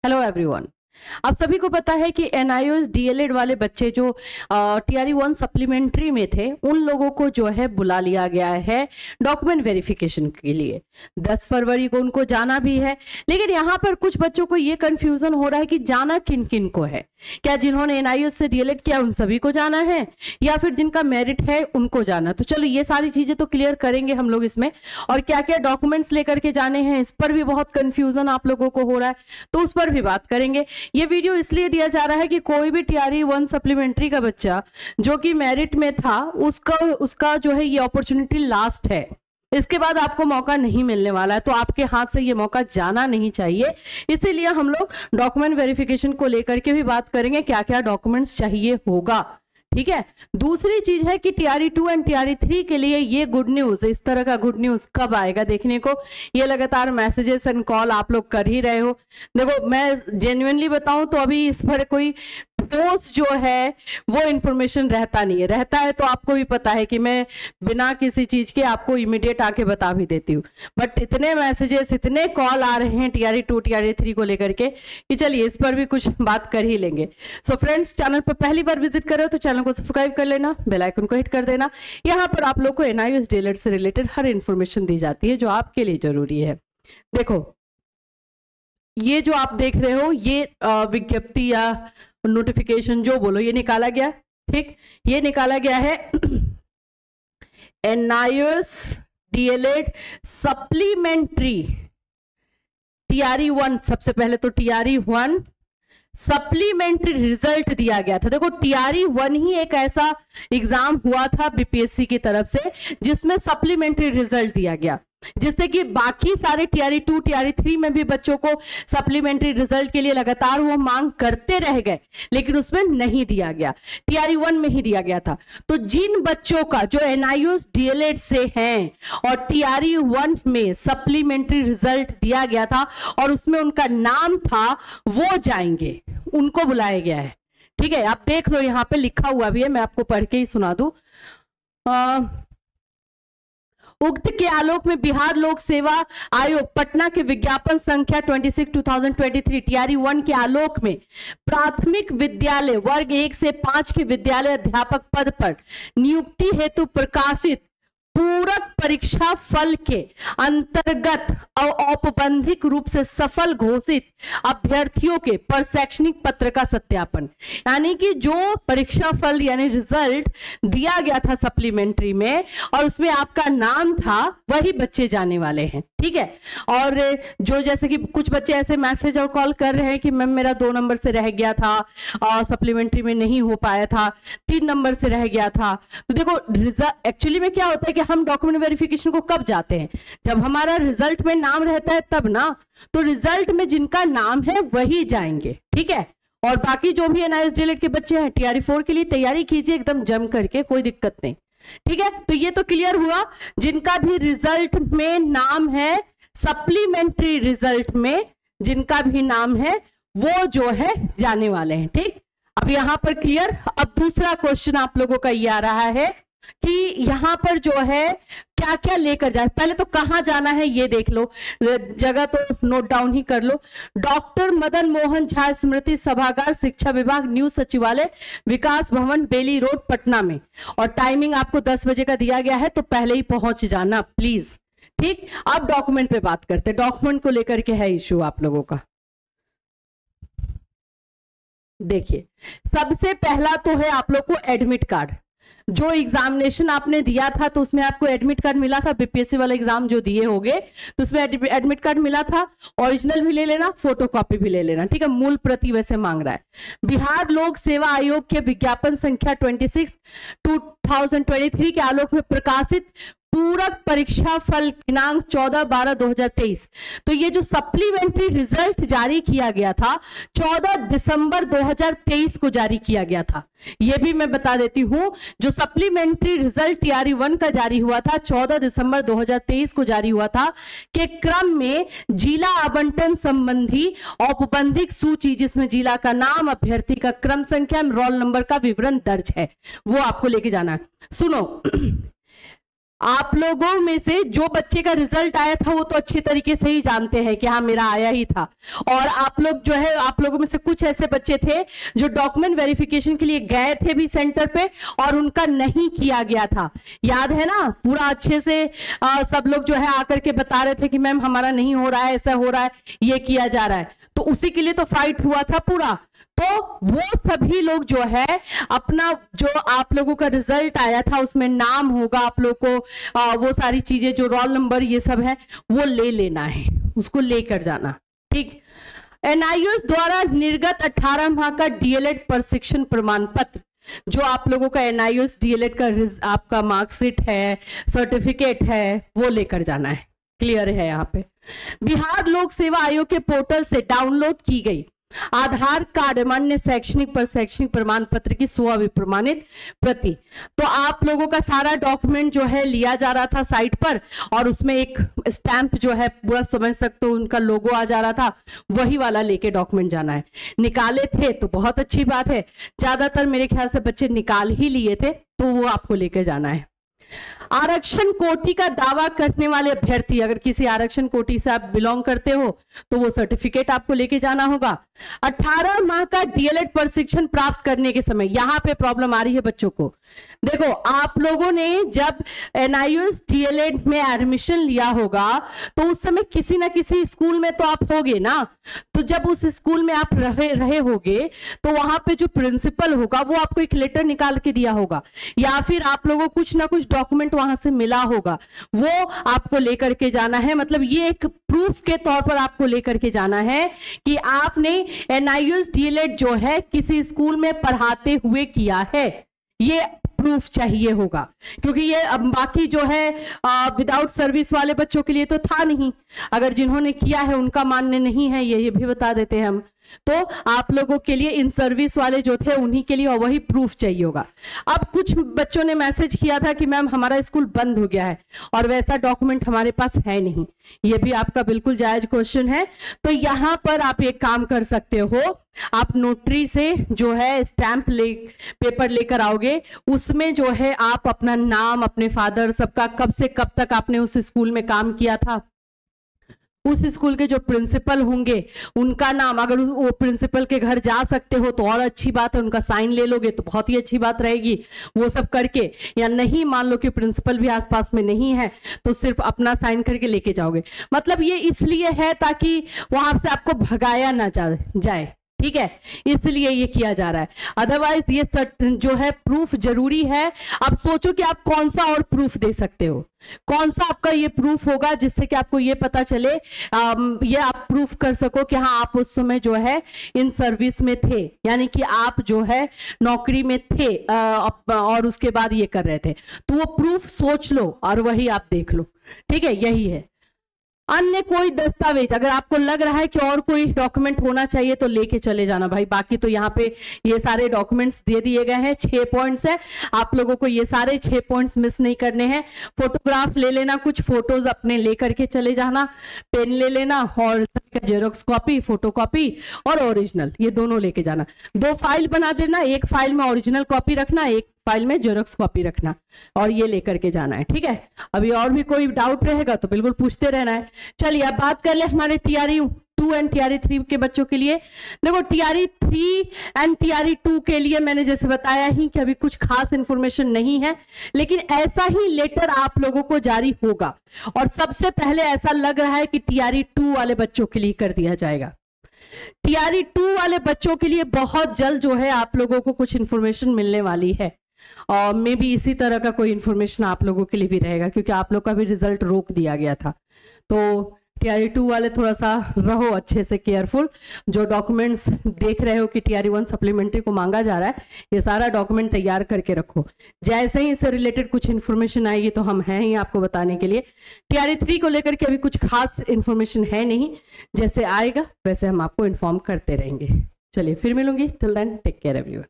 Hello everyone. आप सभी को पता है कि एनआईओएस डीएलएड वाले बच्चे जो टीआरई 1 सप्लीमेंट्री में थे उन लोगों को जो है बुला लिया गया है डॉक्यूमेंट वेरिफिकेशन के लिए। 10 फरवरी को उनको जाना भी है, लेकिन यहाँ पर कुछ बच्चों को ये कंफ्यूजन हो रहा है कि जाना किन किन को है। क्या जिन्होंने एनआईओएस से डीएलएड किया उन सभी को जाना है या फिर जिनका मेरिट है उनको जाना? तो चलो ये सारी चीजें तो क्लियर करेंगे हम लोग इसमें, और क्या क्या डॉक्यूमेंट्स लेकर के जाने हैं इस पर भी बहुत कंफ्यूजन आप लोगों को हो रहा है, तो उस पर भी बात करेंगे। ये वीडियो इसलिए दिया जा रहा है कि कोई भी टीआरई 1 सप्लीमेंट्री का बच्चा जो कि मेरिट में था उसका जो है ये अपॉर्चुनिटी लास्ट है। इसके बाद आपको मौका नहीं मिलने वाला है, तो आपके हाथ से ये मौका जाना नहीं चाहिए। इसीलिए हम लोग डॉक्यूमेंट वेरिफिकेशन को लेकर के भी बात करेंगे, क्या क्या डॉक्यूमेंट्स चाहिए होगा। ठीक है। दूसरी चीज है कि टीआरई 2 एंड टीआरई 3 के लिए ये गुड न्यूज, इस तरह का गुड न्यूज कब आएगा देखने को। ये लगातार मैसेजेस एंड कॉल आप लोग कर ही रहे हो। देखो मैं जेन्युइनली बताऊं तो अभी इस पर कोई ठोस जो है वो इंफॉर्मेशन रहता नहीं है। रहता है तो आपको भी पता है कि मैं बिना किसी चीज के आपको इमीडिएट आके बता भी देती हूँ, बट इतने मैसेजेस इतने कॉल आ रहे हैं टीआरई 2 टीआरई 3 को लेकर के कि चलिए इस पर भी कुछ बात कर ही लेंगे। सो फ्रेंड्स, चैनल पर पहली बार विजिट कर रहे हो तो चैनल को सब्सक्राइब कर लेना, बेल आइकन को हिट कर देना। यहाँ पर आप लोग को एनआईओएस डीएलएड से रिलेटेड हर इंफॉर्मेशन दी जाती है जो आपके लिए जरूरी है। देखो ये जो आप देख रहे हो ये विज्ञप्ति या नोटिफिकेशन जो बोलो ये निकाला गया, ठीक, ये निकाला गया है एनआईओएस डीएलएड सप्लीमेंट्री टीआरई 1। सबसे पहले तो टीआरई 1 सप्लीमेंट्री रिजल्ट दिया गया था। देखो टीआरई 1 ही एक ऐसा एग्जाम हुआ था बीपीएससी की तरफ से जिसमें सप्लीमेंट्री रिजल्ट दिया गया, जिससे कि बाकी सारे टीआरई 2 टीआरई 3 में भी बच्चों को सप्लीमेंट्री रिजल्ट के लिए लगातार वो मांग करते रह गए, लेकिन उसमें नहीं दिया गया, टीआरई 1 में ही दिया गया था। तो जिन बच्चों का जो एनआईओएस डीएलएड से हैं और टीआरई 1 में सप्लीमेंट्री रिजल्ट दिया गया था और उसमें उनका नाम था, वो जाएंगे, उनको बुलाया गया है। ठीक है, आप देख लो यहाँ पे लिखा हुआ भी है, मैं आपको पढ़ के ही सुना दूं। उक्त के आलोक में बिहार लोक सेवा आयोग पटना के विज्ञापन संख्या 26/2023 टीआरई 1 के आलोक में प्राथमिक विद्यालय वर्ग 1 से 5 के विद्यालय अध्यापक पद पर नियुक्ति हेतु प्रकाशित पूरक परीक्षा फल के अंतर्गत औपबंधिक रूप से सफल घोषित अभ्यर्थियों के पर शैक्षणिक पत्र का सत्यापन, यानी कि जो परीक्षा फल यानी रिजल्ट दिया गया था सप्लीमेंट्री में और उसमें आपका नाम था, वही बच्चे जाने वाले हैं। ठीक है। और जो जैसे कि कुछ बच्चे ऐसे मैसेज और कॉल कर रहे हैं कि मैम मेरा 2 नंबर से रह गया था और सप्लीमेंट्री में नहीं हो पाया था, 3 नंबर से रह गया था। तो देखो एक्चुअली में क्या होता है कि हम डॉक्यूमेंट वेरिफिकेशन को कब जाते हैं, जब हमारा रिजल्ट में नाम रहता है तब ना। तो रिजल्ट में जिनका नाम है वही जाएंगे। ठीक है। और बाकी जो भी एनआईओएस डीएलएड के बच्चे हैं टीआरई 4 के लिए तैयारी कीजिए एकदम जम करके, कोई दिक्कत नहीं। ठीक है। तो ये तो क्लियर हुआ, जिनका भी रिजल्ट में नाम है, सप्लीमेंट्री रिजल्ट में जिनका भी नाम है वो जो है जाने वाले हैं। ठीक, अब यहां पर क्लियर। अब दूसरा क्वेश्चन आप लोगों का ये आ रहा है कि यहां पर जो है क्या क्या लेकर जाए। पहले तो कहां जाना है ये देख लो, जगह तो नोट डाउन ही कर लो। डॉक्टर मदन मोहन झा स्मृति सभागार, शिक्षा विभाग, न्यू सचिवालय, विकास भवन, बेली रोड, पटना में। और टाइमिंग आपको 10 बजे का दिया गया है, तो पहले ही पहुंच जाना प्लीज। ठीक, अब डॉक्यूमेंट पे बात करते हैं। डॉक्यूमेंट को लेकर के है इश्यू आप लोगों का। देखिए सबसे पहला तो है आप लोग को एडमिट कार्ड। जो एग्जामिनेशन आपने दिया था तो उसमें आपको एडमिट कार्ड मिला था, बीपीएससी वाला एग्जाम जो दिए होंगे तो उसमें एडमिट कार्ड मिला था। ओरिजिनल भी ले लेना, फोटोकॉपी भी ले लेना। ठीक है, मूल प्रति वैसे मांग रहा है। बिहार लोक सेवा आयोग के विज्ञापन संख्या 26/2023 के आलोक में प्रकाशित पूरक परीक्षा फल दिनांक 14/12/2023। तो ये जो सप्लीमेंट्री रिजल्ट जारी किया गया था 14 दिसंबर 2023 को जारी किया गया था। ये भी मैं बता देती हूं, जो सप्लीमेंट्री रिजल्ट टीआरई 1 का जारी हुआ था 14 दिसंबर 2023 को जारी हुआ था, के क्रम में जिला आवंटन संबंधी औपबंधिक सूची, जिसमें जिला का नाम, अभ्यर्थी का क्रम संख्या, रोल नंबर का विवरण दर्ज है, वो आपको लेके जाना है। सुनो आप लोगों में से जो बच्चे का रिजल्ट आया था वो तो अच्छी तरीके से ही जानते हैं कि हाँ मेरा आया ही था, और आप लोग जो है, आप लोगों में से कुछ ऐसे बच्चे थे जो डॉक्यूमेंट वेरिफिकेशन के लिए गए थे भी सेंटर पे और उनका नहीं किया गया था, याद है ना? पूरा अच्छे से सब लोग जो है आकर के बता रहे थे कि मैम हमारा नहीं हो रहा है, ऐसा हो रहा है, ये किया जा रहा है, तो उसी के लिए तो फाइट हुआ था पूरा। तो वो सभी लोग जो है अपना, जो आप लोगों का रिजल्ट आया था उसमें नाम होगा, आप लोग को वो सारी चीजें जो रोल नंबर ये सब है वो ले लेना है, उसको लेकर जाना, ठीक। एनआईओएस द्वारा निर्गत 18 माह का डीएलएड प्रशिक्षण प्रमाण पत्र, जो आप लोगों का एनआईओएस डीएलएड का आपका मार्कशीट है, सर्टिफिकेट है, वो लेकर जाना है। क्लियर है? यहाँ पे बिहार लोक सेवा आयोग के पोर्टल से डाउनलोड की गई आधार कार्ड मान्य शैक्षणिक प्रमाण पत्र की स्वविप्रमाणित प्रति, तो आप लोगों का सारा डॉक्यूमेंट जो है लिया जा रहा था साइट पर, और उसमें एक स्टैंप जो है पूरा समझ सकते हो उनका लोगो आ जा रहा था, वही वाला लेके डॉक्यूमेंट जाना है। निकाले थे तो बहुत अच्छी बात है, ज्यादातर मेरे ख्याल से बच्चे निकाल ही लिए थे, तो वो आपको लेके जाना है। आरक्षण कोटि का दावा करने वाले अभ्यर्थी, अगर किसी आरक्षण कोटि से आप बिलोंग करते हो तो वो सर्टिफिकेट आपको लेके जाना होगा। 18 माह का डीएलएड प्रशिक्षण प्राप्त करने के समय, यहां पे प्रॉब्लम आ रही है बच्चों को। देखो आप लोगों ने जब एनआईओएस डीएलएड में एडमिशन लिया होगा तो उस समय किसी ना किसी स्कूल में तो आप होगे ना, तो जब उस स्कूल में आप रहे होगे तो वहां पे जो प्रिंसिपल होगा वो आपको एक लेटर निकाल के दिया होगा, या फिर आप लोगों को कुछ ना कुछ डॉक्यूमेंट वहां से मिला होगा, वो आपको लेकर के जाना है। मतलब ये एक प्रूफ के तौर पर आपको लेकर के जाना है कि आपने एनआईओएस डीएलएड जो है किसी स्कूल में पढ़ाते हुए किया है, ये प्रूफ चाहिए होगा, क्योंकि ये अब बाकी जो है विदाउट सर्विस वाले बच्चों के लिए तो था नहीं, अगर जिन्होंने किया है उनका मान्य नहीं है, ये भी बता देते हैं हम। तो आप लोगों के लिए इन सर्विस वाले जो थे उन्हीं के लिए और वही प्रूफ चाहिए होगा। अब कुछ बच्चों ने मैसेज किया था कि मैम हमारा स्कूल बंद हो गया है और वैसा डॉक्यूमेंट हमारे पास है नहीं, ये भी आपका बिल्कुल जायज क्वेश्चन है। तो यहां पर आप एक काम कर सकते हो, आप नोटरी से जो है स्टैंप पेपर लेकर आओगे, उसमें जो है आप अपना नाम, अपने फादर सबका, कब से कब तक आपने उस स्कूल में काम किया था, उस स्कूल के जो प्रिंसिपल होंगे उनका नाम, अगर वो प्रिंसिपल के घर जा सकते हो तो और अच्छी बात है, उनका साइन ले लोगे तो बहुत ही अच्छी बात रहेगी, वो सब करके, या नहीं मान लो कि प्रिंसिपल भी आसपास में नहीं है तो सिर्फ अपना साइन करके लेके जाओगे। मतलब ये इसलिए है ताकि वहां से आपको भगाया ना जाए, ठीक है, इसलिए ये किया जा रहा है। अदरवाइज ये जो है प्रूफ जरूरी है। अब सोचो कि आप कौन सा और प्रूफ दे सकते हो, कौन सा आपका ये प्रूफ होगा जिससे कि आपको ये पता चले, ये आप प्रूफ कर सको कि हाँ आप उस समय जो है इन सर्विस में थे, यानी कि आप जो है नौकरी में थे और उसके बाद ये कर रहे थे, तो वो प्रूफ सोच लो और वही आप देख लो, ठीक है, यही है। अन्य कोई दस्तावेज, अगर आपको लग रहा है कि और कोई डॉक्यूमेंट होना चाहिए तो लेके चले जाना भाई, बाकी तो यहाँ पे ये सारे डॉक्यूमेंट्स दे दिए गए हैं, 6 पॉइंट्स है, आप लोगों को ये सारे 6 पॉइंट्स मिस नहीं करने हैं। फोटोग्राफ ले लेना, कुछ फोटोज अपने लेकर के चले जाना, पेन ले लेना और जेरोक्स कॉपी, फोटो कॉपी और ओरिजिनल, ये दोनों लेके जाना। 2 फाइल बना देना, एक फाइल में ओरिजिनल कॉपी रखना, एक फाइल में जेरोक्स कॉपी रखना, और ये लेकर के जाना है, ठीक है। अभी और भी कोई डाउट रहेगा तो बिल्कुल पूछते रहना है। चलिए अब बात कर ले हमारे टीआरई 2 एंड टीआरई 3 के बच्चों के लिए। देखो टीआरई 3 एंड टीआरई 2 के लिए मैंने जैसे बताया ही कि अभी कुछ खास इंफॉर्मेशन नहीं है, लेकिन ऐसा ही लेटर आप लोगों को जारी होगा, और सबसे पहले ऐसा लग रहा है कि टीआरई 2 वाले बच्चों के लिए कर दिया जाएगा। टीआरई 2 वाले बच्चों के लिए बहुत जल्द जो है आप लोगों को कुछ इंफॉर्मेशन मिलने वाली है, और मे भी इसी तरह का कोई इंफॉर्मेशन आप लोगों के लिए भी रहेगा, क्योंकि आप लोग का भी रिजल्ट रोक दिया गया था। तो टीआरई 2 वाले थोड़ा सा रहो अच्छे से केयरफुल, जो डॉक्यूमेंट्स देख रहे हो कि टीआरई 1 सप्लीमेंट्री को मांगा जा रहा है, ये सारा डॉक्यूमेंट तैयार करके रखो, जैसे ही इससे रिलेटेड कुछ इन्फॉर्मेशन आएगी तो हम हैं ही आपको बताने के लिए। टीआरई 3 को लेकर के अभी कुछ खास इन्फॉर्मेशन है नहीं, जैसे आएगा वैसे हम आपको इन्फॉर्म करते रहेंगे। चलिए फिर मिलूंगी, till then take care everyone.